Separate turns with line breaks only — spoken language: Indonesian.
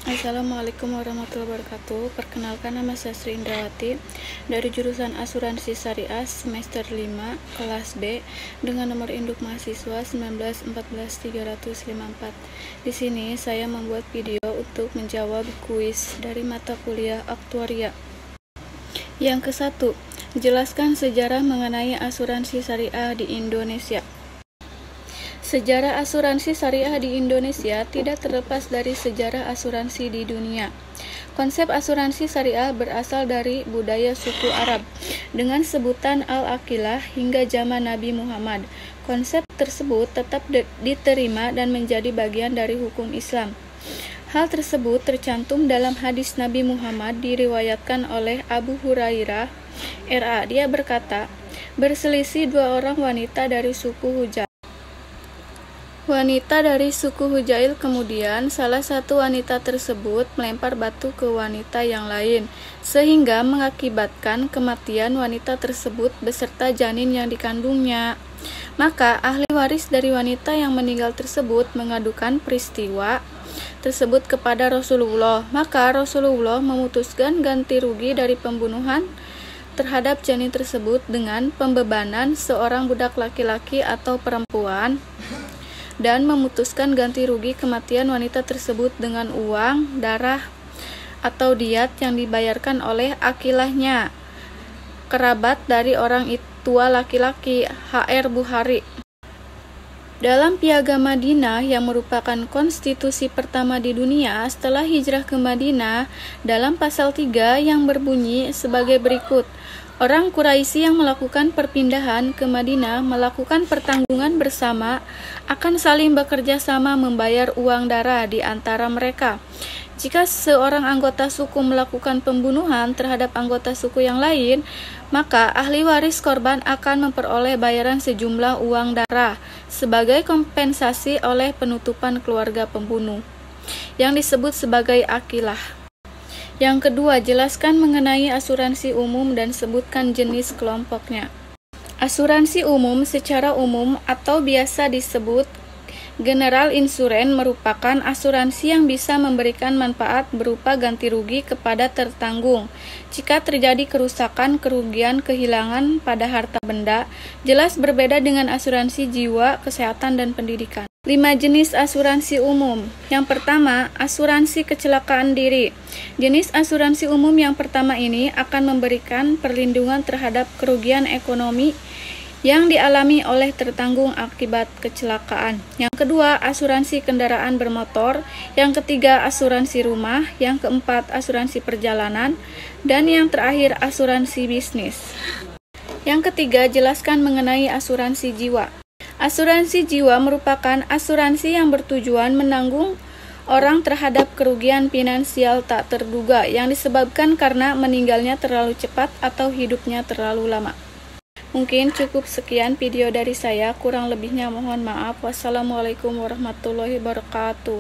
Assalamualaikum warahmatullahi wabarakatuh. Perkenalkan, nama saya Sri Indrawati dari jurusan Asuransi Syariah semester 5 kelas B dengan nomor induk mahasiswa 1914354. Di sini saya membuat video untuk menjawab kuis dari mata kuliah Aktuaria. Yang ke-1, jelaskan sejarah mengenai asuransi syariah di Indonesia. Sejarah asuransi syariah di Indonesia tidak terlepas dari sejarah asuransi di dunia. Konsep asuransi syariah berasal dari budaya suku Arab dengan sebutan Al-Aqilah hingga zaman Nabi Muhammad. Konsep tersebut tetap diterima dan menjadi bagian dari hukum Islam. Hal tersebut tercantum dalam hadis Nabi Muhammad diriwayatkan oleh Abu Hurairah RA. Dia berkata, berselisih dua orang wanita dari suku Hujail, kemudian salah satu wanita tersebut melempar batu ke wanita yang lain, sehingga mengakibatkan kematian wanita tersebut beserta janin yang dikandungnya. Maka ahli waris dari wanita yang meninggal tersebut mengadukan peristiwa tersebut kepada Rasulullah. Maka Rasulullah memutuskan ganti rugi dari pembunuhan terhadap janin tersebut dengan pembebanan seorang budak laki-laki atau perempuan, dan memutuskan ganti rugi kematian wanita tersebut dengan uang, darah, atau diat yang dibayarkan oleh akilahnya, kerabat dari orang tua laki-laki. HR Bukhari. Dalam Piagam Madinah yang merupakan konstitusi pertama di dunia setelah hijrah ke Madinah, dalam pasal 3 yang berbunyi sebagai berikut. Orang Quraisy yang melakukan perpindahan ke Madinah melakukan pertanggungan bersama, akan saling bekerja sama membayar uang darah di antara mereka. Jika seorang anggota suku melakukan pembunuhan terhadap anggota suku yang lain, maka ahli waris korban akan memperoleh bayaran sejumlah uang darah sebagai kompensasi oleh penutupan keluarga pembunuh, yang disebut sebagai akilah. Yang kedua, jelaskan mengenai asuransi umum dan sebutkan jenis kelompoknya. Asuransi umum secara umum atau biasa disebut General Insurance merupakan asuransi yang bisa memberikan manfaat berupa ganti rugi kepada tertanggung jika terjadi kerusakan, kerugian, kehilangan pada harta benda. Jelas berbeda dengan asuransi jiwa, kesehatan, dan pendidikan. 5 jenis asuransi umum. Yang pertama, asuransi kecelakaan diri. Jenis asuransi umum yang pertama ini akan memberikan perlindungan terhadap kerugian ekonomi yang dialami oleh tertanggung akibat kecelakaan. Yang kedua, asuransi kendaraan bermotor. Yang ketiga, asuransi rumah. Yang keempat, asuransi perjalanan. Dan yang terakhir, asuransi bisnis. Yang ketiga, jelaskan mengenai asuransi jiwa. Asuransi jiwa merupakan asuransi yang bertujuan menanggung orang terhadap kerugian finansial tak terduga yang disebabkan karena meninggalnya terlalu cepat atau hidupnya terlalu lama. Mungkin cukup sekian video dari saya, kurang lebihnya mohon maaf. Wassalamualaikum warahmatullahi wabarakatuh.